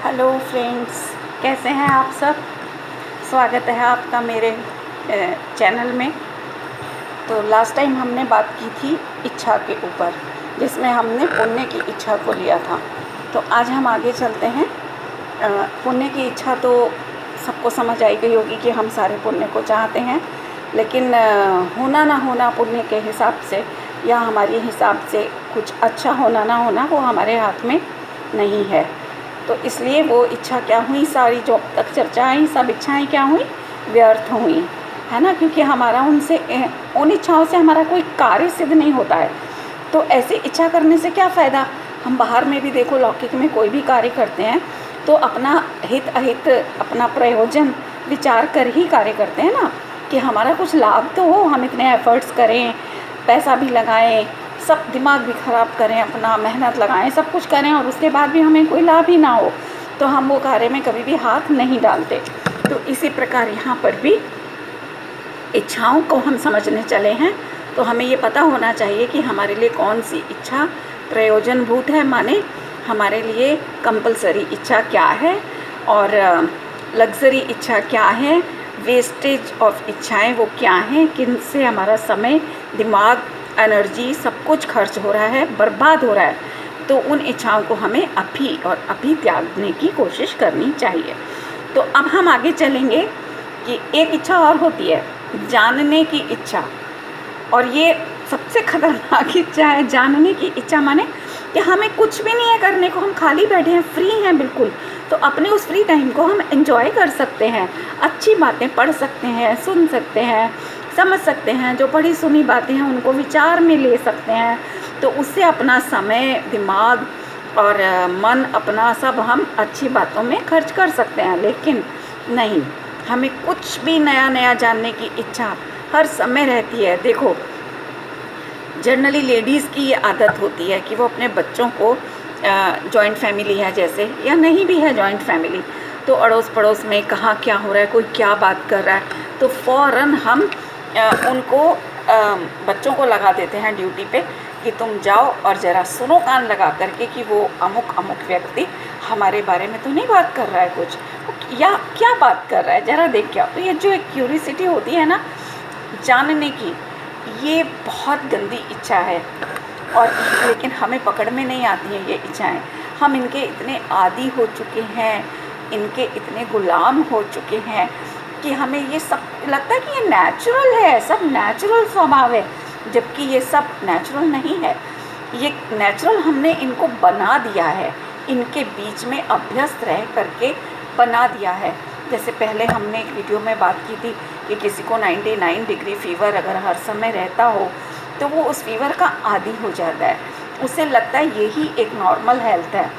Hello friends, कैसे हैं आप सब। स्वागत है आपका मेरे चैनल में। तो लास्ट टाइम हमने बात की थी इच्छा के ऊपर, जिसमें हमने पुण्य की इच्छा को लिया था। तो आज हम आगे चलते हैं। पुण्य की इच्छा तो सबको समझ आई गई होगी कि हम सारे पुण्य को चाहते हैं, लेकिन होना ना होना पुण्य के हिसाब से या हमारे हिसाब से कुछ अच्छा होना ना होना वो हमारे हाथ में नहीं है। तो इसलिए वो इच्छा क्या हुई, सारी जो अब तक चर्चा आई सब इच्छाएं क्या हुई, व्यर्थ हुई, है ना। क्योंकि हमारा उन इच्छाओं से हमारा कोई कार्य सिद्ध नहीं होता है। तो ऐसी इच्छा करने से क्या फ़ायदा। हम बाहर में भी देखो, लौकिक में कोई भी कार्य करते हैं तो अपना हित अहित, अपना प्रयोजन विचार कर ही कार्य करते हैं ना, कि हमारा कुछ लाभ तो हो। हम इतने एफ़र्ट्स करें, पैसा भी लगाएं, सब दिमाग भी ख़राब करें, अपना मेहनत लगाएं, सब कुछ करें और उसके बाद भी हमें कोई लाभ ही ना हो, तो हम वो कार्य में कभी भी हाथ नहीं डालते। तो इसी प्रकार यहाँ पर भी इच्छाओं को हम समझने चले हैं, तो हमें ये पता होना चाहिए कि हमारे लिए कौन सी इच्छा प्रयोजनभूत है, माने हमारे लिए कंपलसरी इच्छा क्या है और लग्जरी इच्छा क्या है, वेस्टेज ऑफ इच्छाएं वो क्या हैं, किन से हमारा समय, दिमाग, एनर्जी सब कुछ खर्च हो रहा है, बर्बाद हो रहा है। तो उन इच्छाओं को हमें अभी और अभी त्यागने की कोशिश करनी चाहिए। तो अब हम आगे चलेंगे कि एक इच्छा और होती है, जानने की इच्छा। और ये सबसे खतरनाक इच्छा है, जानने की इच्छा। माने कि हमें कुछ भी नहीं है करने को, हम खाली बैठे हैं, फ्री हैं बिल्कुल। तो अपने उस फ्री टाइम को हम एंजॉय कर सकते हैं, अच्छी बातें पढ़ सकते हैं, सुन सकते हैं, समझ सकते हैं, जो पढ़ी सुनी बातें हैं उनको विचार में ले सकते हैं। तो उससे अपना समय, दिमाग और मन अपना सब हम अच्छी बातों में खर्च कर सकते हैं। लेकिन नहीं, हमें कुछ भी नया नया जानने की इच्छा हर समय रहती है। देखो, जनरली लेडीज़ की ये आदत होती है कि वो अपने बच्चों को, जॉइंट फैमिली है जैसे, या नहीं भी है जॉइंट फैमिली, तो अड़ोस पड़ोस में कहाँ क्या हो रहा है, कोई क्या बात कर रहा है, तो फ़ौरन हम उनको बच्चों को लगा देते हैं ड्यूटी पे कि तुम जाओ और ज़रा सुनो कान लगा करके कि वो अमुक अमुक व्यक्ति हमारे बारे में तो नहीं बात कर रहा है कुछ, या क्या बात कर रहा है, ज़रा देख क्या। तो ये जो एक क्यूरियोसिटी होती है ना जानने की, ये बहुत गंदी इच्छा है। और लेकिन हमें पकड़ में नहीं आती हैं ये इच्छाएं। हम इनके इतने आदी हो चुके हैं, इनके इतने गुलाम हो चुके हैं कि हमें ये सब लगता है कि ये नेचुरल है, सब नेचुरल स्वभाव है, जबकि ये सब नेचुरल नहीं है। ये नेचुरल हमने इनको बना दिया है, इनके बीच में अभ्यस्त रह करके बना दिया है। जैसे पहले हमने एक वीडियो में बात की थी कि किसी को 99 डिग्री फीवर अगर हर समय रहता हो तो वो उस फीवर का आदी हो जाता है, उसे लगता है यही एक नॉर्मल हेल्थ है।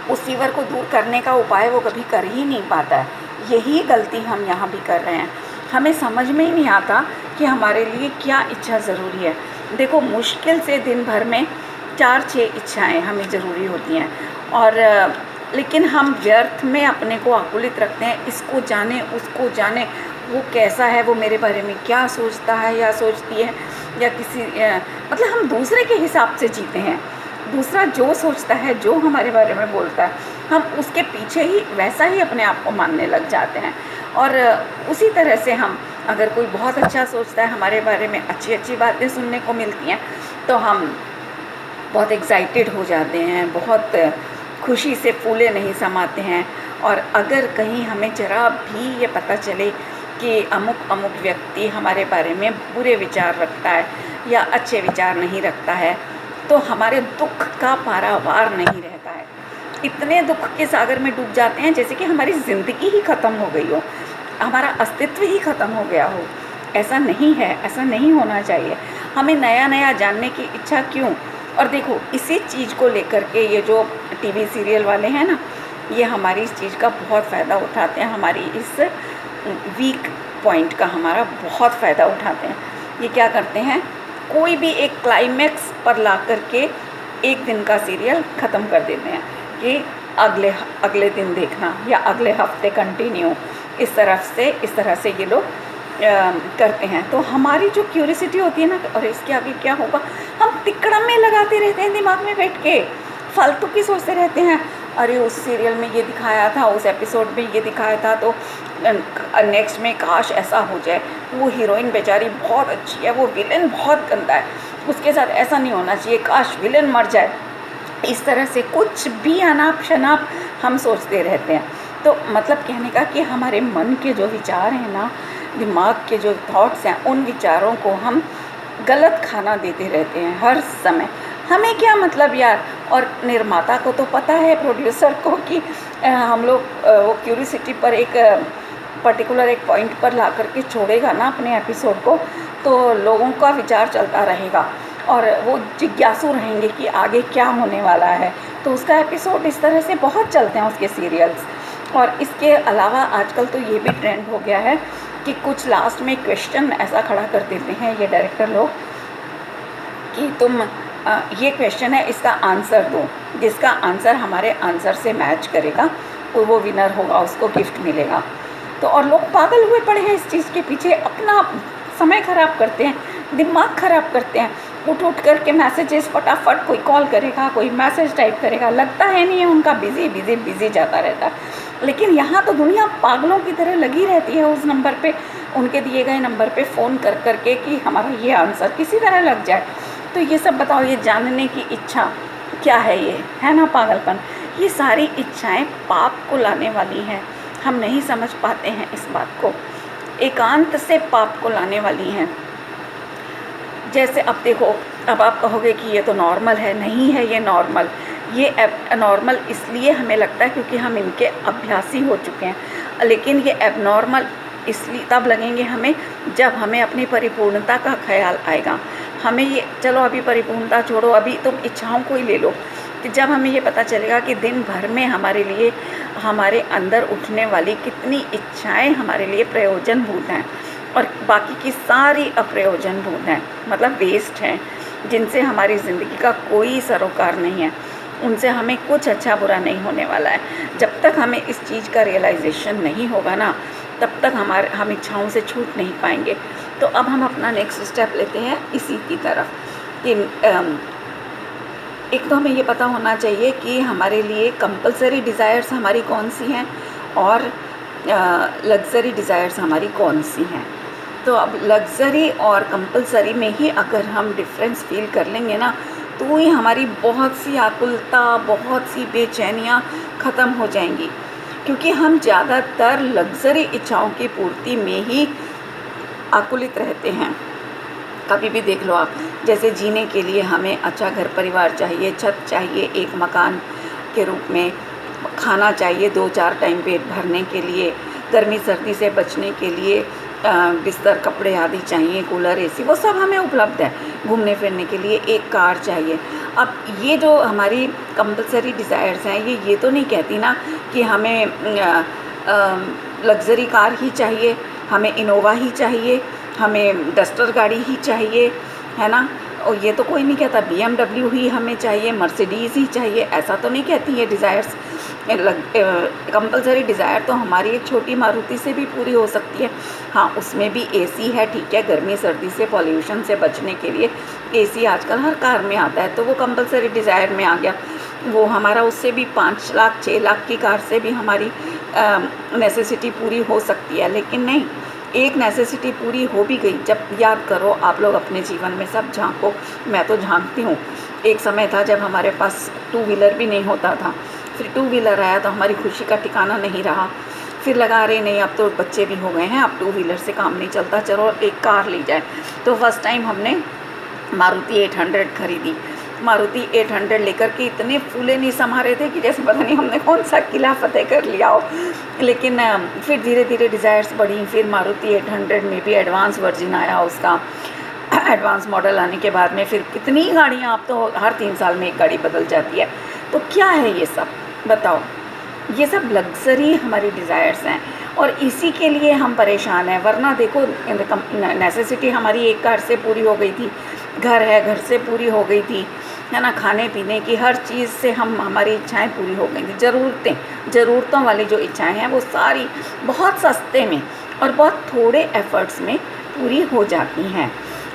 उस फीवर को दूर करने का उपाय वो कभी कर ही नहीं पाता है। यही गलती हम यहाँ भी कर रहे हैं। हमें समझ में ही नहीं आता कि हमारे लिए क्या इच्छा ज़रूरी है। देखो, मुश्किल से दिन भर में 4-6 इच्छाएं हमें ज़रूरी होती हैं, और लेकिन हम व्यर्थ में अपने को आकुलित रखते हैं, इसको जाने उसको जाने, वो कैसा है, वो मेरे बारे में क्या सोचता है या सोचती है, या किसी मतलब हम दूसरे के हिसाब से जीते हैं। दूसरा जो सोचता है, जो हमारे बारे में बोलता है, हम उसके पीछे ही वैसा ही अपने आप को मानने लग जाते हैं। और उसी तरह से हम, अगर कोई बहुत अच्छा सोचता है हमारे बारे में, अच्छी अच्छी बातें सुनने को मिलती हैं, तो हम बहुत एक्साइटेड हो जाते हैं, बहुत खुशी से फूले नहीं समाते हैं। और अगर कहीं हमें ज़रा भी ये पता चले कि अमुक अमुक व्यक्ति हमारे बारे में बुरे विचार रखता है या अच्छे विचार नहीं रखता है, तो हमारे दुख का पारावार नहीं रहता है। इतने दुख के सागर में डूब जाते हैं जैसे कि हमारी ज़िंदगी ही ख़त्म हो गई हो, हमारा अस्तित्व ही ख़त्म हो गया हो। ऐसा नहीं है, ऐसा नहीं होना चाहिए। हमें नया नया जानने की इच्छा क्यों। और देखो, इसी चीज़ को लेकर के ये जो टीवी सीरियल वाले हैं ना, ये हमारी इस चीज़ का बहुत फ़ायदा उठाते हैं, हमारी इस वीक पॉइंट का हमारा बहुत फ़ायदा उठाते हैं। ये क्या करते हैं, कोई भी एक क्लाइमेक्स पर ला करके एक दिन का सीरियल ख़त्म कर देते हैं कि अगले दिन देखना या अगले हफ्ते कंटिन्यू, इस तरह से ये लोग करते हैं। तो हमारी जो क्यूरियोसिटी होती है ना, और इसके आगे क्या होगा, हम तिकड़म में लगाते रहते हैं दिमाग में बैठ के, फालतू की सोचते रहते हैं। अरे उस सीरियल में ये दिखाया था, उस एपिसोड में ये दिखाया था, तो नेक्स्ट में काश ऐसा हो जाए, वो हीरोइन बेचारी बहुत अच्छी है, वो विलन बहुत गंदा है, उसके साथ ऐसा नहीं होना चाहिए, काश विलन मर जाए। इस तरह से कुछ भी अनाप शनाप हम सोचते रहते हैं। तो मतलब कहने का कि हमारे मन के जो विचार हैं ना, दिमाग के जो थॉट्स हैं, उन विचारों को हम गलत खाना देते रहते हैं हर समय। हमें क्या मतलब यार। और निर्माता को तो पता है, प्रोड्यूसर को, कि हम लोग वो क्यूरियोसिटी पर एक पर्टिकुलर एक पॉइंट पर ला करके छोड़ेगा ना अपने एपिसोड को, तो लोगों का विचार चलता रहेगा और वो जिज्ञासु रहेंगे कि आगे क्या होने वाला है। तो उसका एपिसोड इस तरह से बहुत चलते हैं उसके सीरियल्स। और इसके अलावा आजकल तो ये भी ट्रेंड हो गया है कि कुछ लास्ट में क्वेश्चन ऐसा खड़ा कर देते हैं ये डायरेक्टर लोग कि तुम ये क्वेश्चन है, इसका आंसर दो, जिसका आंसर हमारे आंसर से मैच करेगा तो वो विनर होगा, उसको गिफ्ट मिलेगा। तो और लोग पागल हुए पड़े हैं इस चीज़ के पीछे, अपना समय ख़राब करते हैं, दिमाग ख़राब करते हैं। उठ करके मैसेजेस फटाफट, कोई कॉल करेगा, कोई मैसेज टाइप करेगा, लगता है नहीं है उनका बिज़ी जाता रहता है। लेकिन यहाँ तो दुनिया पागलों की तरह लगी रहती है उस नंबर पे, उनके दिए गए नंबर पे फ़ोन कर करके कि हमारा ये आंसर किसी तरह लग जाए। तो ये सब बताओ, ये जानने की इच्छा क्या है, ये है ना पागलपन। ये सारी इच्छाएं पाप को लाने वाली हैं, हम नहीं समझ पाते हैं इस बात को, एकांत से पाप को लाने वाली हैं। जैसे अब देखो, अब आप कहोगे कि ये तो नॉर्मल है, नहीं है ये नॉर्मल, ये नॉर्मल इसलिए हमें लगता है क्योंकि हम इनके अभ्यासी हो चुके हैं। लेकिन ये एबनॉर्मल इसलिए तब लगेंगे हमें जब हमें अपनी परिपूर्णता का ख्याल आएगा। हमें ये, चलो अभी परिपूर्णता छोड़ो, अभी तुम इच्छाओं को ही ले लो, कि जब हमें ये पता चलेगा कि दिन भर में हमारे लिए, हमारे अंदर उठने वाली कितनी इच्छाएं हमारे लिए प्रयोजनभूत हैं और बाकी की सारी अप्रयोजनभूत हैं, मतलब वेस्ट हैं, जिनसे हमारी ज़िंदगी का कोई सरोकार नहीं है, उनसे हमें कुछ अच्छा बुरा नहीं होने वाला है। जब तक हमें इस चीज़ का रियलाइजेशन नहीं होगा ना, तब तक हम इच्छाओं से छूट नहीं पाएंगे। तो अब हम अपना नेक्स्ट स्टेप लेते हैं इसी की तरफ कि एक तो हमें ये पता होना चाहिए कि हमारे लिए कंपलसरी डिज़ायर्स हमारी कौन सी हैं और लग्ज़री डिज़ायर्स हमारी कौन सी हैं। तो अब लग्ज़री और कंपलसरी में ही अगर हम डिफरेंस फील कर लेंगे ना, तो ही हमारी बहुत सी आकुलता, बहुत सी बेचैनियाँ ख़त्म हो जाएंगी, क्योंकि हम ज़्यादातर लग्ज़री इच्छाओं की पूर्ति में ही आकुलित रहते हैं। कभी भी देख लो आप, जैसे जीने के लिए हमें अच्छा घर परिवार चाहिए, छत चाहिए, एक मकान के रूप में, खाना चाहिए 2-4 टाइम पेट भरने के लिए, गर्मी सर्दी से बचने के लिए बिस्तर कपड़े आदि चाहिए, कूलर एसी वो सब हमें उपलब्ध है, घूमने फिरने के लिए एक कार चाहिए। अब ये जो हमारी कंपलसरी डिज़ायर्स हैं, ये तो नहीं कहती ना कि हमें लग्ज़री कार ही चाहिए, हमें इनोवा ही चाहिए, हमें डस्टर गाड़ी ही चाहिए, है ना। और ये तो कोई नहीं कहता BMW ही हमें चाहिए, मर्सिडीज़ ही चाहिए, ऐसा तो नहीं कहती ये डिज़ायर्स। कंपलसरी डिज़ायर तो हमारी एक छोटी मारुति से भी पूरी हो सकती है। हाँ, उसमें भी एसी है, ठीक है, गर्मी सर्दी से, पॉल्यूशन से बचने के लिए एसी आजकल हर कार में आता है, तो वो कंपलसरी डिज़ायर में आ गया। वो हमारा उससे भी 5 लाख 6 लाख की कार से भी हमारी नेसेसिटी पूरी हो सकती है। लेकिन नहीं, एक नेसेसिटी पूरी हो भी गई। जब याद करो आप लोग अपने जीवन में, सब झांको, मैं तो झांकती हूँ। एक समय था जब हमारे पास 2 व्हीलर भी नहीं होता था, फिर 2 व्हीलर आया तो हमारी खुशी का ठिकाना नहीं रहा। फिर लगा रहे नहीं, अब तो बच्चे भी हो गए हैं, अब 2 व्हीलर से काम नहीं चलता, चलो एक कार ली जाए। तो फर्स्ट टाइम हमने मारुति 800 खरीदी। मारुति 800 लेकर के इतने फूले नहीं समा रहे थे कि जैसे पता नहीं हमने कौन सा किला फतेह कर लिया हो। लेकिन फिर धीरे धीरे डिज़ायर्स बढ़ी, फिर मारुति 800 में भी एडवांस वर्जन आया उसका, एडवांस मॉडल आने के बाद में फिर कितनी गाड़ियाँ, अब तो हर 3 साल में एक गाड़ी बदल जाती है। तो क्या है ये सब, बताओ। ये सब लग्ज़री हमारी डिज़ायर्स हैं और इसी के लिए हम परेशान हैं। वरना देखो, नेसेसिटी हमारी एक कार से पूरी हो गई थी, घर है, घर से पूरी हो गई थी, है ना, खाने पीने की हर चीज़ से हमारी इच्छाएं पूरी हो गई थी। ज़रूरतों वाली जो इच्छाएं हैं वो सारी बहुत सस्ते में और बहुत थोड़े एफ़र्ट्स में पूरी हो जाती हैं।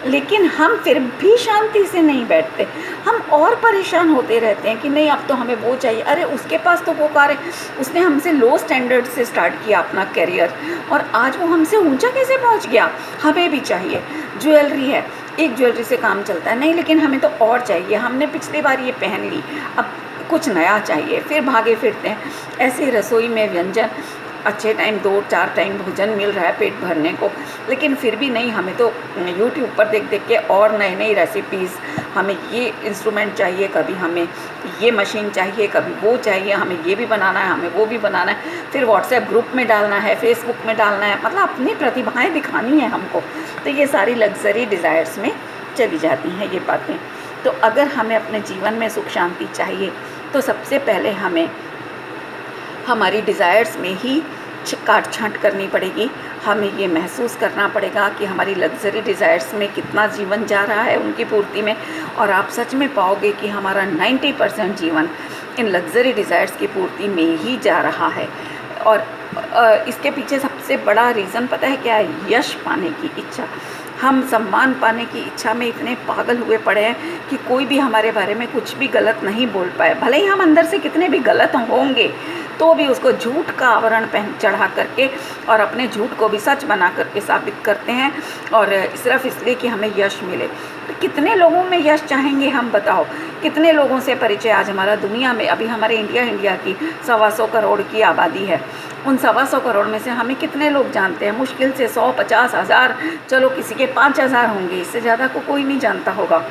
लेकिन हम फिर भी शांति से नहीं बैठते, हम और परेशान होते रहते हैं कि नहीं अब तो हमें वो चाहिए। अरे उसके पास तो वो कार है, उसने हमसे लो स्टैंडर्ड से स्टार्ट किया अपना करियर और आज वो हमसे ऊंचा कैसे पहुंच गया। हमें भी चाहिए, ज्वेलरी है, एक ज्वेलरी से काम चलता है नहीं, लेकिन हमें तो और चाहिए, हमने पिछली बार ये पहन ली, अब कुछ नया चाहिए, फिर भागे फिरते हैं। ऐसे रसोई में व्यंजन अच्छे टाइम 2-4 टाइम भोजन मिल रहा है पेट भरने को, लेकिन फिर भी नहीं, हमें तो यूट्यूब पर देख देख के और नई नई रेसिपीज़, हमें ये इंस्ट्रूमेंट चाहिए, कभी हमें ये मशीन चाहिए, कभी वो चाहिए, हमें ये भी बनाना है, हमें वो भी बनाना है, फिर व्हाट्सएप ग्रुप में डालना है, फेसबुक में डालना है, मतलब अपनी प्रतिभाएं दिखानी है हमको। तो ये सारी लग्जरी डिज़ायर्स में चली जाती हैं ये बातें। तो अगर हमें अपने जीवन में सुख शांति चाहिए तो सबसे पहले हमें हमारी डिज़ायर्स में ही काट छाँट करनी पड़ेगी। हमें ये महसूस करना पड़ेगा कि हमारी लग्जरी डिज़ायर्स में कितना जीवन जा रहा है उनकी पूर्ति में, और आप सच में पाओगे कि हमारा 90% जीवन इन लग्जरी डिज़ायर्स की पूर्ति में ही जा रहा है। और इसके पीछे सबसे बड़ा रीज़न पता है क्या है? यश पाने की इच्छा। हम सम्मान पाने की इच्छा में इतने पागल हुए पड़े हैं कि कोई भी हमारे बारे में कुछ भी गलत नहीं बोल पाए, भले ही हम अंदर से कितने भी गलत होंगे तो भी उसको झूठ का आवरण पहन चढ़ा करके और अपने झूठ को भी सच बना करके साबित करते हैं, और सिर्फ इसलिए कि हमें यश मिले। तो कितने लोगों में यश चाहेंगे हम, बताओ? कितने लोगों से परिचय आज हमारा दुनिया में, अभी हमारे इंडिया की 125 करोड़ की आबादी है, उन 125 करोड़ में से हमें कितने लोग जानते हैं? मुश्किल से 100, 50, 1000, चलो किसी के 5000 होंगे, इससे ज़्यादा को कोई नहीं जानता होगा।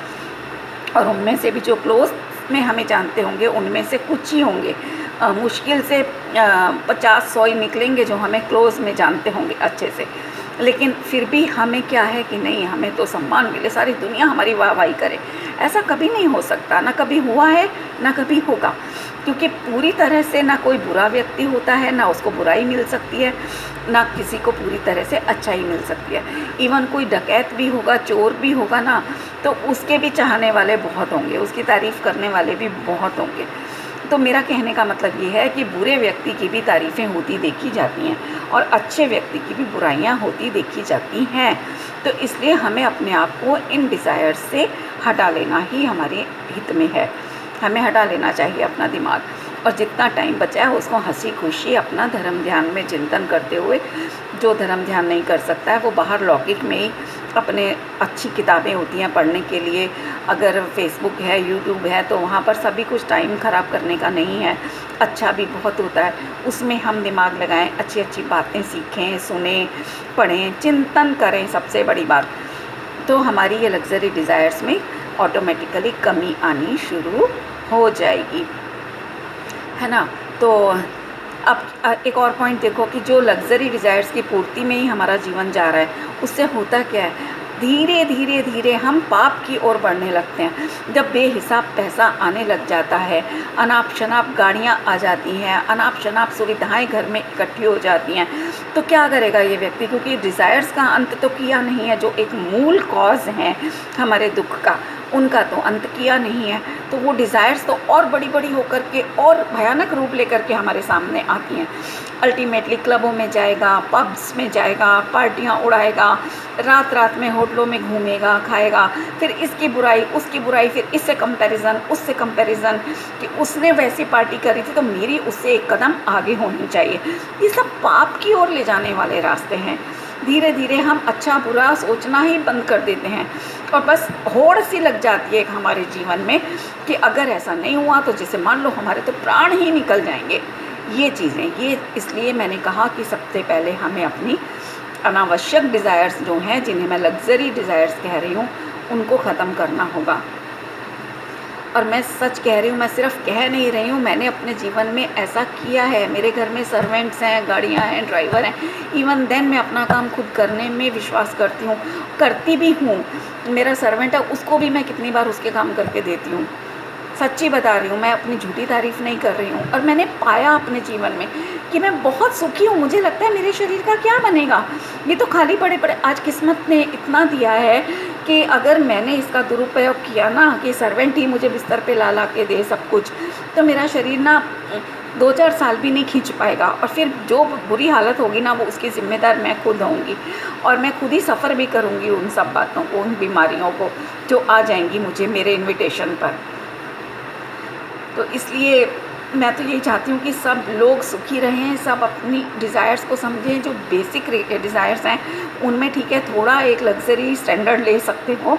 और उनमें से भी जो क्लोज में हमें जानते होंगे उनमें से कुछ ही होंगे, मुश्किल से 50-100 ही निकलेंगे जो हमें क्लोज़ में जानते होंगे अच्छे से। लेकिन फिर भी हमें क्या है कि नहीं, हमें तो सम्मान मिले, सारी दुनिया हमारी वाहवाही करे। ऐसा कभी नहीं हो सकता, ना कभी हुआ है ना कभी होगा, क्योंकि पूरी तरह से ना कोई बुरा व्यक्ति होता है, ना उसको बुराई मिल सकती है, ना किसी को पूरी तरह से अच्छाई मिल सकती है। इवन कोई डकैत भी होगा, चोर भी होगा ना, तो उसके भी चाहने वाले बहुत होंगे, उसकी तारीफ़ करने वाले भी बहुत होंगे। तो मेरा कहने का मतलब ये है कि बुरे व्यक्ति की भी तारीफ़ें होती देखी जाती हैं और अच्छे व्यक्ति की भी बुराइयां होती देखी जाती हैं। तो इसलिए हमें अपने आप को इन डिज़ायर्स से हटा लेना ही हमारे हित में है। हमें हटा लेना चाहिए अपना दिमाग, और जितना टाइम बचा है उसको हंसी खुशी अपना धर्म ध्यान में चिंतन करते हुए, जो धर्म ध्यान नहीं कर सकता है वो बाहर लौकिक में ही अपने अच्छी किताबें होती हैं पढ़ने के लिए, अगर फेसबुक है, यूट्यूब है, तो वहाँ पर सभी कुछ टाइम ख़राब करने का नहीं है, अच्छा भी बहुत होता है, उसमें हम दिमाग लगाएं, अच्छी अच्छी बातें सीखें, सुनें, पढ़ें, चिंतन करें। सबसे बड़ी बात तो हमारी ये लग्जरी डिज़ायर्स में ऑटोमेटिकली कमी आनी शुरू हो जाएगी, है ना। तो अब एक और पॉइंट देखो कि जो लग्जरी डिज़ायर्स की पूर्ति में ही हमारा जीवन जा रहा है, उससे होता क्या है, धीरे धीरे धीरे हम पाप की ओर बढ़ने लगते हैं। जब बेहिसाब पैसा आने लग जाता है, अनाप शनाप गाड़ियाँ आ जाती हैं, अनाप शनाप सुविधाएं घर में इकट्ठी हो जाती हैं, तो क्या करेगा ये व्यक्ति? क्योंकि डिज़ायर्स का अंत तो किया नहीं है, जो एक मूल कॉज है हमारे दुख का, उनका तो अंत किया नहीं है, तो वो डिज़ायर्स तो और बड़ी बड़ी होकर के और भयानक रूप लेकर के हमारे सामने आती हैं। अल्टीमेटली क्लबों में जाएगा, पब्स में जाएगा, पार्टियां उड़ाएगा, रात रात में होटलों में घूमेगा, खाएगा, फिर इसकी बुराई उसकी बुराई, फिर इससे कंपैरिजन उससे कंपैरिजन कि उसने वैसी पार्टी करी थी तो मेरी उससे एक कदम आगे होनी चाहिए। ये सब पाप की ओर ले जाने वाले रास्ते हैं। धीरे धीरे हम अच्छा बुरा सोचना ही बंद कर देते हैं और बस होड़ सी लग जाती है हमारे जीवन में कि अगर ऐसा नहीं हुआ तो जैसे मान लो हमारे तो प्राण ही निकल जाएंगे। ये चीज़ें, ये इसलिए मैंने कहा कि सबसे पहले हमें अपनी अनावश्यक डिज़ायर्स जो हैं, जिन्हें मैं लग्जरी डिज़ायर्स कह रही हूँ, उनको ख़त्म करना होगा। और मैं सच कह रही हूँ, मैं सिर्फ कह नहीं रही हूँ, मैंने अपने जीवन में ऐसा किया है। मेरे घर में सर्वेंट्स हैं, गाड़ियाँ हैं, ड्राइवर हैं, इवन देन मैं अपना काम खुद करने में विश्वास करती हूँ, करती भी हूँ। मेरा सर्वेंट है, उसको भी मैं कितनी बार उसके काम करके देती हूँ। सच्ची बता रही हूँ, मैं अपनी झूठी तारीफ़ नहीं कर रही हूँ। और मैंने पाया अपने जीवन में कि मैं बहुत सुखी हूँ। मुझे लगता है मेरे शरीर का क्या बनेगा, ये तो खाली पड़े पड़े। आज किस्मत ने इतना दिया है कि अगर मैंने इसका दुरुपयोग किया ना कि सर्वेंट ही मुझे बिस्तर पे ला ला के दे सब कुछ, तो मेरा शरीर ना 2-4 साल भी नहीं खींच पाएगा, और फिर जो बुरी हालत होगी ना वो उसकी ज़िम्मेदार मैं खुद होंगी, और मैं खुद ही सफ़र भी करूँगी उन सब बातों को, उन बीमारियों को जो आ जाएंगी मुझे मेरे इनविटेशन पर। तो इसलिए मैं तो यही चाहती हूँ कि सब लोग सुखी रहें, सब अपनी डिज़ायर्स को समझें। जो बेसिक डिज़ायर्स हैं उनमें ठीक है थोड़ा एक लग्ज़री स्टैंडर्ड ले सकते हो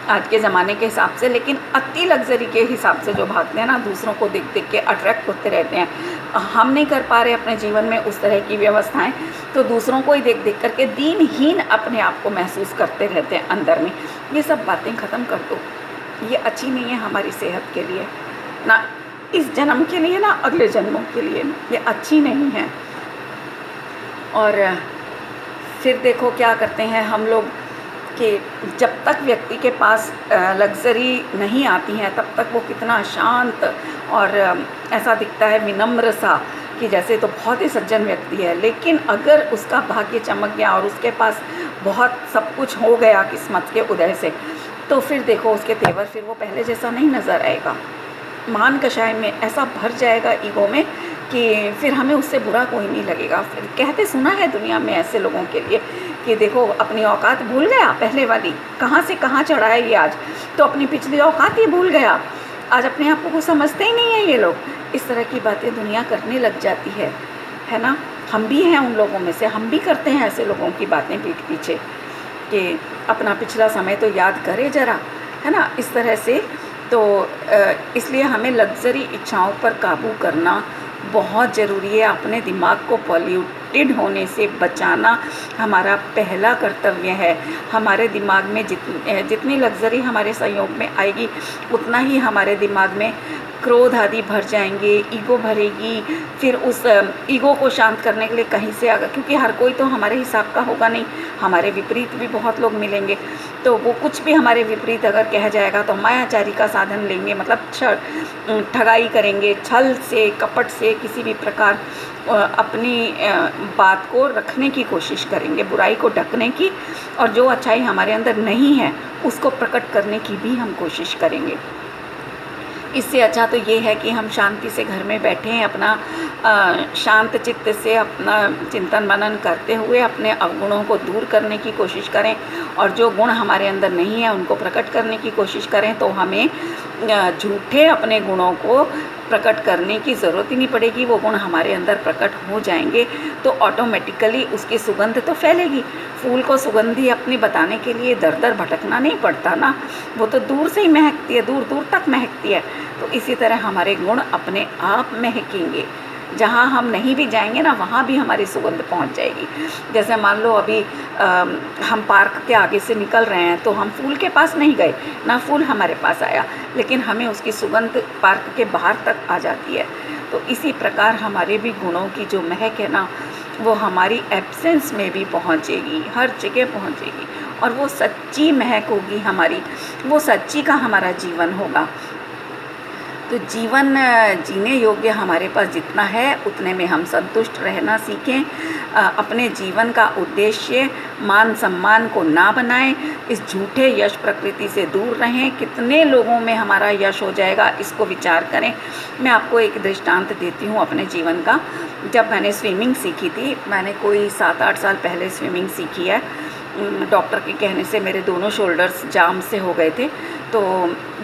आज के ज़माने के हिसाब से, लेकिन अति लग्ज़री के हिसाब से जो भागते हैं ना, दूसरों को देख देख के अट्रैक्ट होते रहते हैं, हम नहीं कर पा रहे अपने जीवन में उस तरह की व्यवस्थाएं, तो दूसरों को ही देख देख करके दीनहीन अपने आप को महसूस करते रहते हैं अंदर में। ये सब बातें ख़त्म कर दो, ये अच्छी नहीं है हमारी सेहत के लिए, ना इस जन्म के लिए ना अगले जन्मों के लिए, ये अच्छी नहीं है। और फिर देखो क्या करते हैं हम लोग कि जब तक व्यक्ति के पास लग्ज़री नहीं आती है तब तक वो कितना शांत और ऐसा दिखता है, विनम्र सा, कि जैसे तो बहुत ही सज्जन व्यक्ति है। लेकिन अगर उसका भाग्य चमक गया और उसके पास बहुत सब कुछ हो गया किस्मत के उदय से, तो फिर देखो उसके तेवर फिर वो पहले जैसा नहीं नज़र आएगा। मान कषाय में ऐसा भर जाएगा ईगो में कि फिर हमें उससे बुरा कोई नहीं लगेगा। फिर कहते सुना है दुनिया में ऐसे लोगों के लिए कि देखो अपनी औकात भूल गया पहले वाली, कहाँ से कहाँ चढ़ा है ये आज, तो अपनी पिछली औकात ही भूल गया, आज अपने आप को समझते ही नहीं है ये लोग। इस तरह की बातें दुनिया करने लग जाती है ना। हम भी हैं उन लोगों में से, हम भी करते हैं ऐसे लोगों की बातें पीठ पीछे कि अपना पिछला समय तो याद करे ज़रा, है ना, इस तरह से। तो इसलिए हमें लग्ज़री इच्छाओं पर काबू करना बहुत ज़रूरी है। अपने दिमाग को पॉल्यूटेड होने से बचाना हमारा पहला कर्तव्य है। हमारे दिमाग में जितनी लग्ज़री हमारे संयोग में आएगी उतना ही हमारे दिमाग में क्रोध आदि भर जाएंगे, ईगो भरेगी। फिर उस ईगो को शांत करने के लिए कहीं से आगा, क्योंकि हर कोई तो हमारे हिसाब का होगा नहीं, हमारे विपरीत भी बहुत लोग मिलेंगे। तो वो कुछ भी हमारे विपरीत अगर कह जाएगा तो मायाचारी का साधन लेंगे, मतलब ठगाई करेंगे, छल से कपट से किसी भी प्रकार अपनी बात को रखने की कोशिश करेंगे, बुराई को ढकने की, और जो अच्छाई हमारे अंदर नहीं है उसको प्रकट करने की भी हम कोशिश करेंगे। इससे अच्छा तो ये है कि हम शांति से घर में बैठें, अपना शांत चित्त से अपना चिंतन मनन करते हुए अपने अवगुणों को दूर करने की कोशिश करें, और जो गुण हमारे अंदर नहीं है उनको प्रकट करने की कोशिश करें। तो हमें झूठे अपने गुणों को प्रकट करने की ज़रूरत ही नहीं पड़ेगी, वो गुण हमारे अंदर प्रकट हो जाएंगे तो ऑटोमेटिकली उसकी सुगंध तो फैलेगी। फूल को सुगंधी अपनी बताने के लिए दर दर भटकना नहीं पड़ता ना, वो तो दूर से ही महकती है, दूर दूर तक महकती है। तो इसी तरह हमारे गुण अपने आप महकेंगे, जहाँ हम नहीं भी जाएंगे ना वहाँ भी हमारी सुगंध पहुँच जाएगी। जैसे मान लो अभी हम पार्क के आगे से निकल रहे हैं तो हम फूल के पास नहीं गए, ना फूल हमारे पास आया, लेकिन हमें उसकी सुगंध पार्क के बाहर तक आ जाती है। तो इसी प्रकार हमारे भी गुणों की जो महक है ना वो हमारी एब्सेंस में भी पहुँचेगी, हर जगह पहुँचेगी, और वो सच्ची महक होगी हमारी, वो सच्ची का हमारा जीवन होगा। तो जीवन जीने योग्य हमारे पास जितना है उतने में हम संतुष्ट रहना सीखें। अपने जीवन का उद्देश्य मान सम्मान को ना बनाएं, इस झूठे यश प्रकृति से दूर रहें। कितने लोगों में हमारा यश हो जाएगा इसको विचार करें। मैं आपको एक दृष्टांत देती हूँ अपने जीवन का। जब मैंने स्विमिंग सीखी थी, मैंने कोई 7-8 साल पहले स्विमिंग सीखी है। डॉक्टर के कहने से मेरे दोनों शोल्डर्स जाम से हो गए थे, तो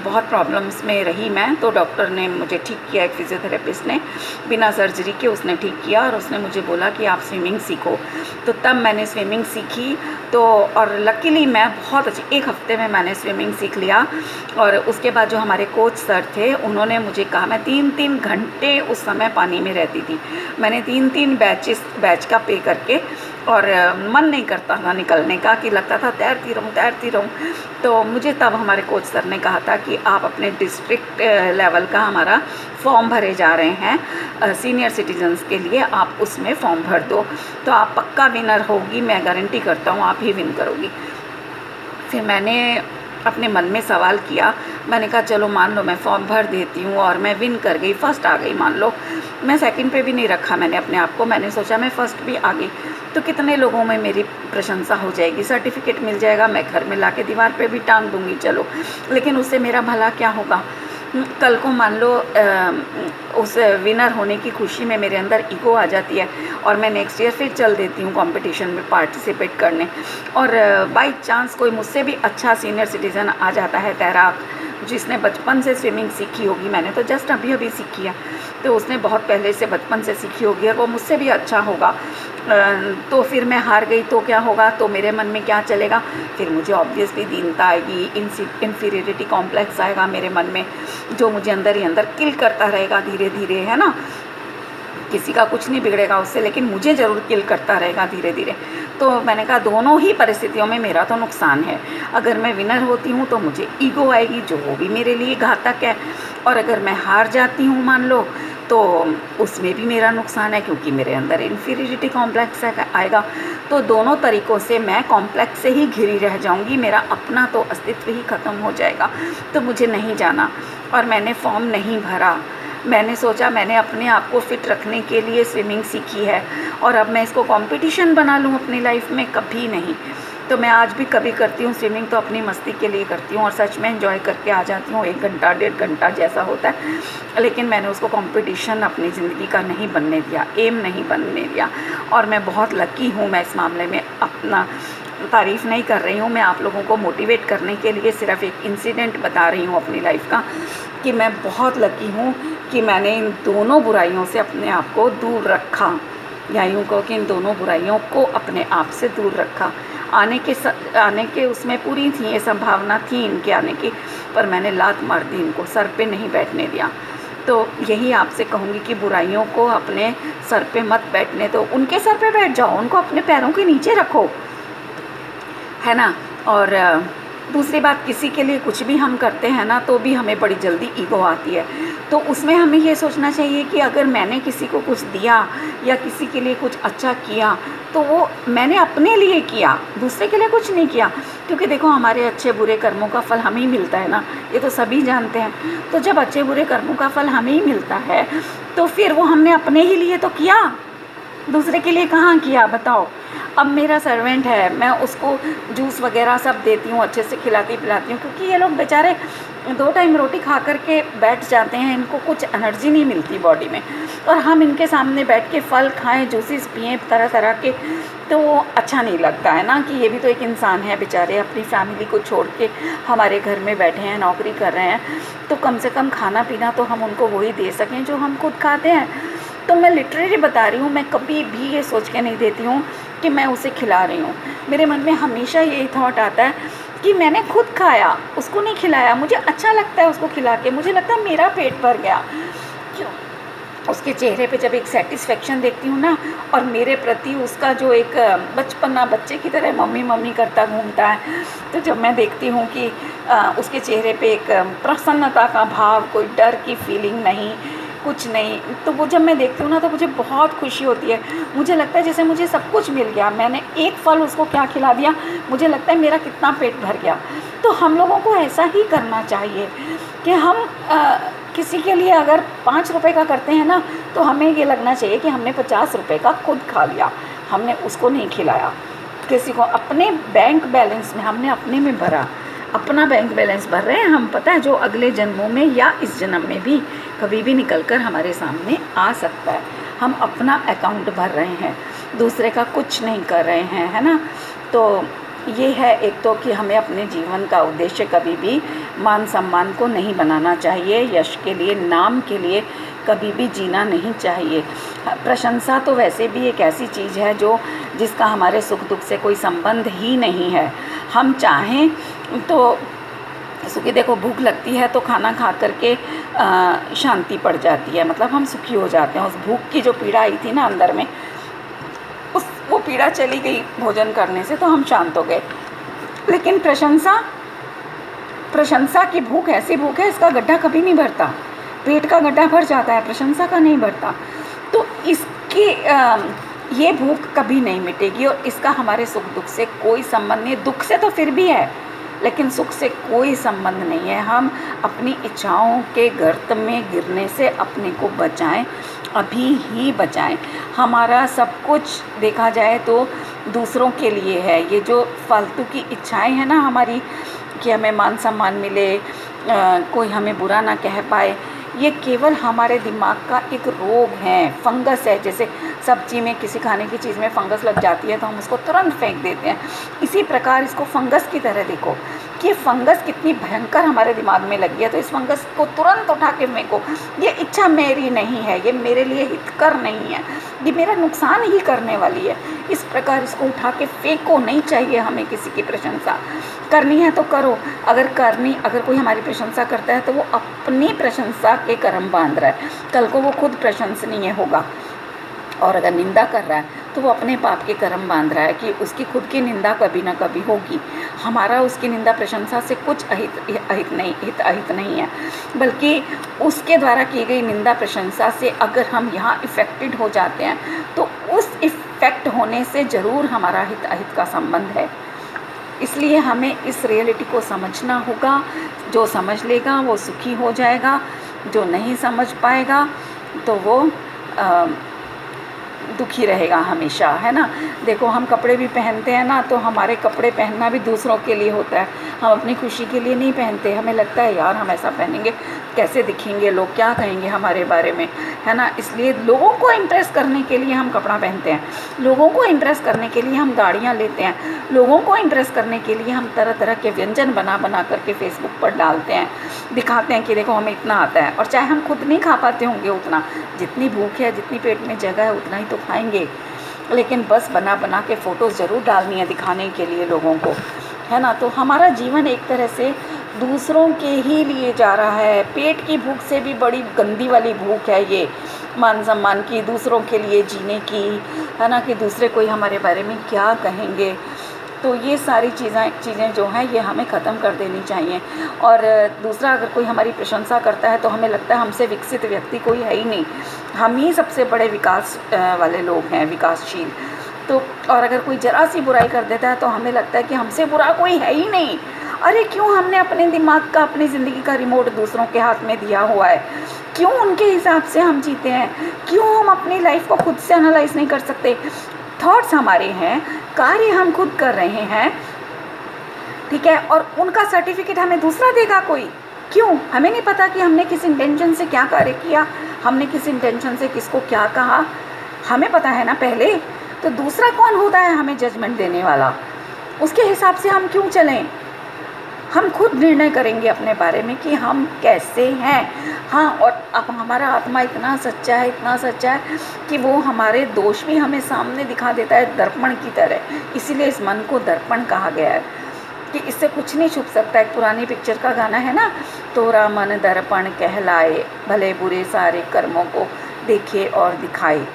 बहुत प्रॉब्लम्स में रही मैं। तो डॉक्टर ने मुझे ठीक किया, एक फिज़ियोथेरेपिस्ट ने बिना सर्जरी के उसने ठीक किया, और उसने मुझे बोला कि आप स्विमिंग सीखो। तो तब मैंने स्विमिंग सीखी। तो और लकीली मैं बहुत अच्छी 1 हफ्ते में मैंने स्विमिंग सीख लिया। और उसके बाद जो हमारे कोच सर थे उन्होंने मुझे कहा, मैं 3-3 घंटे उस समय पानी में रहती थी। मैंने 3-3 बैच का पे करके, और मन नहीं करता था निकलने का, कि लगता था तैरती रहूँ। तो मुझे तब हमारे कोच सर ने कहा था कि आप अपने डिस्ट्रिक्ट लेवल का हमारा फॉर्म भरे जा रहे हैं सीनियर सिटीजन्स के लिए, आप उसमें फॉर्म भर दो तो आप पक्का विनर होगी, मैं गारंटी करता हूँ आप ही विन करोगी। फिर मैंने अपने मन में सवाल किया, मैंने कहा चलो मान लो मैं फॉर्म भर देती हूँ, और मैं विन कर गई, फर्स्ट आ गई। मान लो मैं सेकंड पे भी नहीं रखा मैंने अपने आप को, मैंने सोचा मैं फर्स्ट भी आ गई तो कितने लोगों में मेरी प्रशंसा हो जाएगी, सर्टिफिकेट मिल जाएगा, मैं घर में लाके दीवार पे भी टांग दूँगी, चलो, लेकिन उससे मेरा भला क्या होगा। कल को मान लो उस विनर होने की खुशी में मेरे अंदर ईगो आ जाती है और मैं नेक्स्ट ईयर फिर चल देती हूँ कंपटीशन में पार्टिसिपेट करने, और बाई चांस कोई मुझसे भी अच्छा सीनियर सिटीज़न आ जाता है तैराक, जिसने बचपन से स्विमिंग सीखी होगी, मैंने तो जस्ट अभी अभी सीखी है, तो उसने बहुत पहले से बचपन से सीखी होगी और वो मुझसे भी अच्छा होगा, तो फिर मैं हार गई तो क्या होगा, तो मेरे मन में क्या चलेगा, फिर मुझे ऑब्वियसली दीनता आएगी, इन्फीरियरिटी कॉम्प्लेक्स आएगा मेरे मन में, जो मुझे अंदर ही अंदर किल करता रहेगा धीरे धीरे, है ना। किसी का कुछ नहीं बिगड़ेगा उससे, लेकिन मुझे ज़रूर किल करता रहेगा धीरे धीरे। तो मैंने कहा दोनों ही परिस्थितियों में मेरा तो नुकसान है। अगर मैं विनर होती हूँ तो मुझे ईगो आएगी, जो वो भी मेरे लिए घातक है, और अगर मैं हार जाती हूँ मान लो, तो उसमें भी मेरा नुकसान है, क्योंकि मेरे अंदर इन्फीरियरिटी कॉम्प्लेक्स आएगा। तो दोनों तरीक़ों से मैं कॉम्प्लेक्स से ही घिरी रह जाऊंगी, मेरा अपना तो अस्तित्व ही ख़त्म हो जाएगा। तो मुझे नहीं जाना, और मैंने फॉर्म नहीं भरा। मैंने सोचा मैंने अपने आप को फ़िट रखने के लिए स्विमिंग सीखी है, और अब मैं इसको कंपटीशन बना लूँ अपनी लाइफ में, कभी नहीं। तो मैं आज भी कभी करती हूँ स्विमिंग, तो अपनी मस्ती के लिए करती हूँ, और सच में एंजॉय करके आ जाती हूँ, 1 घंटा 1.5 घंटा जैसा होता है, लेकिन मैंने उसको कंपटीशन अपनी ज़िंदगी का नहीं बनने दिया, एम नहीं बनने दिया। और मैं बहुत लकी हूँ, मैं इस मामले में अपना तारीफ़ नहीं कर रही हूँ, मैं आप लोगों को मोटिवेट करने के लिए सिर्फ एक इंसिडेंट बता रही हूँ अपनी लाइफ का, कि मैं बहुत लकी हूँ कि मैंने इन दोनों बुराइयों से अपने आप को दूर रखा, या यूँ कहो कि इन दोनों बुराइयों को अपने आप से दूर रखा। आने के उसमें पूरी थी, ये संभावना थी इनके आने की, पर मैंने लात मार दी इनको, सर पे नहीं बैठने दिया। तो यही आपसे कहूँगी कि बुराइयों को अपने सर पे मत बैठने दो, उनके सर पे बैठ जाओ, उनको अपने पैरों के नीचे रखो, है ना। और दूसरी बात, किसी के लिए कुछ भी हम करते हैं ना, तो भी हमें बड़ी जल्दी ईगो आती है। तो उसमें हमें ये सोचना चाहिए कि अगर मैंने किसी को कुछ दिया या किसी के लिए कुछ अच्छा किया, तो वो मैंने अपने लिए किया, दूसरे के लिए कुछ नहीं किया। क्योंकि देखो, हमारे अच्छे बुरे कर्मों का फल हमें ही मिलता है ना, ये तो सभी जानते हैं। तो जब अच्छे बुरे कर्मों का फल हमें ही मिलता है, तो फिर वो हमने अपने ही लिए तो किया, दूसरे के लिए कहाँ किया, बताओ। अब मेरा सर्वेंट है, मैं उसको जूस वगैरह सब देती हूँ, अच्छे से खिलाती पिलाती हूँ, क्योंकि ये लोग बेचारे 2 टाइम रोटी खा कर के बैठ जाते हैं, इनको कुछ एनर्जी नहीं मिलती बॉडी में, और हम इनके सामने बैठ के फल खाएं, जूसेस पिएं तरह तरह के, तो वो अच्छा नहीं लगता है ना, कि ये भी तो एक इंसान है बेचारे, अपनी फैमिली को छोड़ के हमारे घर में बैठे हैं, नौकरी कर रहे हैं, तो कम से कम खाना पीना तो हम उनको वही दे सकें जो हम खुद खाते हैं। तो मैं लिटरली बता रही हूँ, मैं कभी भी ये सोच के नहीं देती हूँ कि मैं उसे खिला रही हूँ। मेरे मन में हमेशा यही थॉट आता है कि मैंने खुद खाया, उसको नहीं खिलाया, मुझे अच्छा लगता है उसको खिला के, मुझे लगता है मेरा पेट भर गया। क्यों? उसके चेहरे पे जब एक सेटिस्फेक्शन देखती हूँ ना, और मेरे प्रति उसका जो एक बचपना, बच्चे की तरह मम्मी मम्मी करता घूमता है, तो जब मैं देखती हूँ कि उसके चेहरे पे एक प्रसन्नता का भाव, कोई डर की फीलिंग नहीं, कुछ नहीं, तो वो जब मैं देखती हूँ ना, तो मुझे बहुत खुशी होती है। मुझे लगता है जैसे मुझे सब कुछ मिल गया, मैंने एक फल उसको क्या खिला दिया, मुझे लगता है मेरा कितना पेट भर गया। तो हम लोगों को ऐसा ही करना चाहिए कि हम किसी के लिए अगर 5 रुपए का करते हैं ना, तो हमें ये लगना चाहिए कि हमने 50 रुपए का खुद खा लिया, हमने उसको नहीं खिलाया किसी को। अपने बैंक बैलेंस में हमने अपने में भरा, अपना बैंक बैलेंस भर रहे हैं हम, पता है, जो अगले जन्मों में या इस जन्म में भी कभी भी निकल कर हमारे सामने आ सकता है। हम अपना अकाउंट भर रहे हैं, दूसरे का कुछ नहीं कर रहे हैं, है ना। तो ये है एक तो कि हमें अपने जीवन का उद्देश्य कभी भी मान सम्मान को नहीं बनाना चाहिए, यश के लिए, नाम के लिए कभी भी जीना नहीं चाहिए। प्रशंसा तो वैसे भी एक ऐसी चीज़ है जो जिसका हमारे सुख दुख से कोई संबंध ही नहीं है। हम चाहें तो सुखी, देखो भूख लगती है तो खाना खा करके शांति पड़ जाती है, मतलब हम सुखी हो जाते हैं। उस भूख की जो पीड़ा आई थी ना अंदर में, वो पीड़ा चली गई भोजन करने से, तो हम शांत हो गए। लेकिन प्रशंसा की भूख ऐसी भूख है, इसका गड्ढा कभी नहीं भरता, पेट का गड्ढा भर जाता है, प्रशंसा का नहीं भरता। तो इसकी ये भूख कभी नहीं मिटेगी, और इसका हमारे सुख दुख से कोई संबंध नहीं। दुख से तो फिर भी है, लेकिन सुख से कोई संबंध नहीं है। हम अपनी इच्छाओं के गर्त में गिरने से अपने को बचाएं, अभी ही बचाएं। हमारा सब कुछ देखा जाए तो दूसरों के लिए है। ये जो फालतू की इच्छाएं हैं ना हमारी, कि हमें मान सम्मान मिले, कोई हमें बुरा ना कह पाए, ये केवल हमारे दिमाग का एक रोग है, फंगस है। जैसे सब्जी में किसी खाने की चीज़ में फंगस लग जाती है तो हम उसको तुरंत फेंक देते हैं, इसी प्रकार इसको फंगस की तरह देखो कि ये फंगस कितनी भयंकर हमारे दिमाग में लगी है, तो इस फंगस को तुरंत उठा के फेंको। ये इच्छा मेरी नहीं है, ये मेरे लिए हितकर नहीं है, ये मेरा नुकसान ही करने वाली है, इस प्रकार इसको उठा के फेंको। नहीं चाहिए हमें किसी की प्रशंसा। करनी है तो करो, अगर कोई हमारी प्रशंसा करता है तो वो अपनी प्रशंसा के कर्म बांध रहा है, कल को वो खुद प्रशंसनीय होगा। और अगर निंदा कर रहा है तो वो अपने पाप के कर्म बांध रहा है कि उसकी खुद की निंदा कभी ना कभी होगी। हमारा उसकी निंदा प्रशंसा से कुछ अहित नहीं है, बल्कि उसके द्वारा की गई निंदा प्रशंसा से अगर हम यहाँ इफ़ेक्टेड हो जाते हैं तो उस इफ़ेक्ट होने से ज़रूर हमारा हित अहित का संबंध है। इसलिए हमें इस रियलिटी को समझना होगा। जो समझ लेगा वो सुखी हो जाएगा, जो नहीं समझ पाएगा तो वो दुखी रहेगा हमेशा, है ना। देखो हम कपड़े भी पहनते हैं ना, तो हमारे कपड़े पहनना भी दूसरों के लिए होता है, हम अपनी खुशी के लिए नहीं पहनते। हमें लगता है यार हम ऐसा पहनेंगे कैसे दिखेंगे, लोग क्या कहेंगे हमारे बारे में, है ना। इसलिए लोगों को इम्प्रेस करने के लिए हम कपड़ा पहनते हैं, लोगों को इम्प्रेस करने के लिए हम गाड़ियाँ लेते हैं, लोगों को इम्प्रेस करने के लिए हम तरह तरह के व्यंजन बना करके फेसबुक पर डालते हैं, दिखाते हैं कि देखो हमें इतना आता है। और चाहे हम खुद नहीं खा पाते होंगे उतना, जितनी भूख है, जितनी पेट में जगह है उतना ही तो खाएंगे, लेकिन बस बना के फ़ोटोज़ ज़रूर डालनी है दिखाने के लिए लोगों को, है ना। तो हमारा जीवन एक तरह से दूसरों के ही लिए जा रहा है। पेट की भूख से भी बड़ी गंदी वाली भूख है ये, मान सम्मान की, दूसरों के लिए जीने की, है ना, कि दूसरे कोई हमारे बारे में क्या कहेंगे। तो ये सारी चीज़ें जो हैं ये हमें ख़त्म कर देनी चाहिए। और दूसरा, अगर कोई हमारी प्रशंसा करता है तो हमें लगता है हमसे विकसित व्यक्ति कोई है ही नहीं, हम ही सबसे बड़े विकास वाले लोग हैं, विकासशील। तो और अगर कोई ज़रा सी बुराई कर देता है तो हमें लगता है कि हमसे बुरा कोई है ही नहीं। अरे क्यों हमने अपने दिमाग का, अपनी ज़िंदगी का रिमोट दूसरों के हाथ में दिया हुआ है? क्यों उनके हिसाब से हम जीते हैं? क्यों हम अपनी लाइफ को खुद से एनालाइज नहीं कर सकते? थॉट्स हमारे हैं, कार्य हम खुद कर रहे हैं, ठीक है, और उनका सर्टिफिकेट हमें दूसरा देगा कोई? क्यों? हमें नहीं पता कि हमने किस इंटेंशन से क्या कार्य किया, हमने किस इंटेंशन से किसको क्या कहा, हमें पता है ना पहले। तो दूसरा कौन होता है हमें जजमेंट देने वाला? उसके हिसाब से हम क्यों चलें? हम खुद निर्णय करेंगे अपने बारे में कि हम कैसे हैं। हाँ, और अब हमारा आत्मा इतना सच्चा है कि वो हमारे दोष भी हमें सामने दिखा देता है दर्पण की तरह। इसीलिए इस मन को दर्पण कहा गया है कि इससे कुछ नहीं छुप सकता। एक पुरानी पिक्चर का गाना है ना, तोरा मन दर्पण कहलाए, भले बुरे सारे कर्मों को देखे और दिखाए।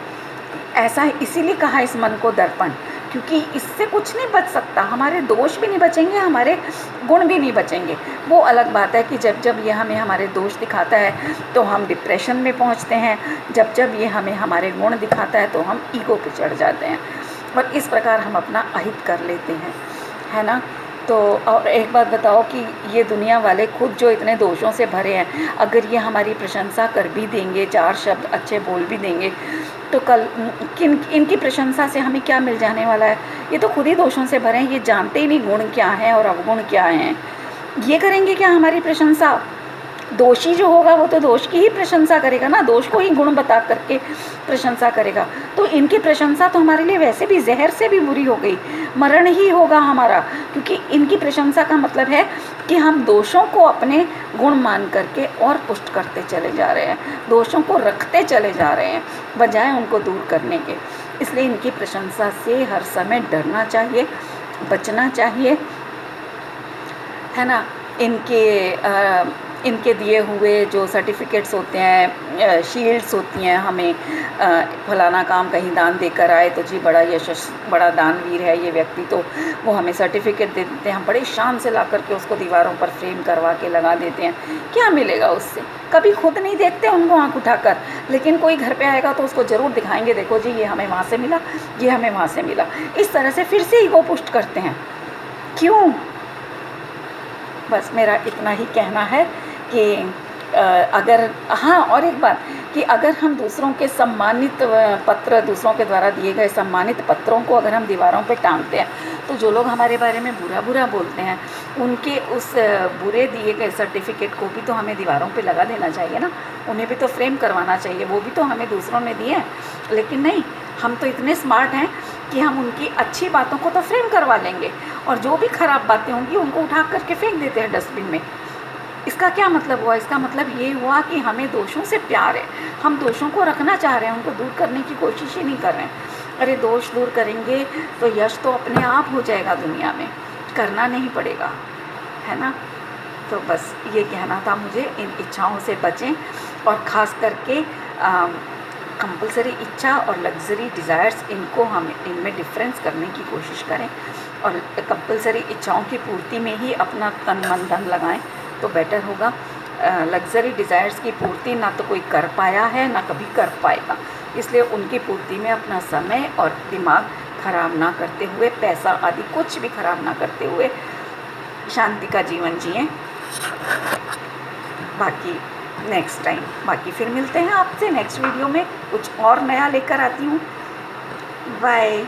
ऐसा इसीलिए कहा इस मन को दर्पण, क्योंकि इससे कुछ नहीं बच सकता, हमारे दोष भी नहीं बचेंगे, हमारे गुण भी नहीं बचेंगे। वो अलग बात है कि जब ये हमें हमारे दोष दिखाता है तो हम डिप्रेशन में पहुंचते हैं, जब ये हमें हमारे गुण दिखाता है तो हम ईगो पे चढ़ जाते हैं और इस प्रकार हम अपना अहित कर लेते हैं, है ना। तो और एक बात बताओ कि ये दुनिया वाले खुद जो इतने दोषों से भरे हैं, अगर ये हमारी प्रशंसा कर भी देंगे, चार शब्द अच्छे बोल भी देंगे, तो कल इनकी प्रशंसा से हमें क्या मिल जाने वाला है? ये तो खुद ही दोषों से भरे हैं, ये जानते ही नहीं गुण क्या हैं और अवगुण क्या हैं। ये करेंगे क्या हमारी प्रशंसा? दोषी जो होगा वो तो दोष की ही प्रशंसा करेगा ना, दोष को ही गुण बता करके प्रशंसा करेगा। तो इनकी प्रशंसा तो हमारे लिए वैसे भी जहर से भी बुरी हो गई, मरण ही होगा हमारा, क्योंकि इनकी प्रशंसा का मतलब है कि हम दोषों को अपने गुण मान करके और पुष्ट करते चले जा रहे हैं, दोषों को रखते चले जा रहे हैं बजाय उनको दूर करने के। इसलिए इनकी प्रशंसा से हर समय डरना चाहिए, बचना चाहिए, है ना। इनके दिए हुए जो सर्टिफिकेट्स होते हैं, शील्ड्स होती हैं, हमें फलाना काम कहीं दान देकर आए तो जी बड़ा दानवीर है ये व्यक्ति, तो वो हमें सर्टिफिकेट दे देते हैं, हम बड़े शान से ला करके उसको दीवारों पर फ्रेम करवा के लगा देते हैं। क्या मिलेगा उससे? कभी खुद नहीं देखते उनको आँख उठाकर, लेकिन कोई घर पे आएगा तो उसको ज़रूर दिखाएंगे, देखो जी ये हमें वहाँ से मिला, ये हमें वहाँ से मिला। इस तरह से फिर से ईगो पुष्ट करते हैं। क्यों? बस मेरा इतना ही कहना है कि अगर हाँ, और एक बात कि अगर हम दूसरों के सम्मानित पत्र, दूसरों के द्वारा दिए गए सम्मानित पत्रों को अगर हम दीवारों पे टांगते हैं, तो जो लोग हमारे बारे में बुरा बुरा बोलते हैं, उनके उस बुरे दिए गए सर्टिफिकेट को भी तो हमें दीवारों पे लगा देना चाहिए ना, उन्हें भी तो फ्रेम करवाना चाहिए। वो भी तो हमें दूसरों ने दिए हैं, लेकिन नहीं, हम तो इतने स्मार्ट हैं कि हम उनकी अच्छी बातों को तो फ्रेम करवा लेंगे, और जो भी ख़राब बातें होंगी उनको उठा करके फेंक देते हैं डस्टबिन में। इसका क्या मतलब हुआ? इसका मतलब ये हुआ कि हमें दोषों से प्यार है, हम दोषों को रखना चाह रहे हैं, उनको दूर करने की कोशिश ही नहीं कर रहे हैं। अरे दोष दूर करेंगे तो यश तो अपने आप हो जाएगा दुनिया में, करना नहीं पड़ेगा, है ना। तो बस ये कहना था मुझे, इन इच्छाओं से बचें, और ख़ास करके कंपलसरी इच्छा और लग्जरी डिज़ायर्स, इनको हम इनमें डिफरेंस करने की कोशिश करें, और कंपलसरी इच्छाओं की पूर्ति में ही अपना तन मन धन लगाएं तो बेटर होगा। लग्जरी डिज़ायर्स की पूर्ति ना तो कोई कर पाया है, ना कभी कर पाएगा, इसलिए उनकी पूर्ति में अपना समय और दिमाग ख़राब ना करते हुए, पैसा आदि कुछ भी ख़राब ना करते हुए शांति का जीवन जिएं। बाकी नेक्स्ट टाइम, बाकी फिर मिलते हैं आपसे नेक्स्ट वीडियो में, कुछ और नया लेकर आती हूँ। बाय।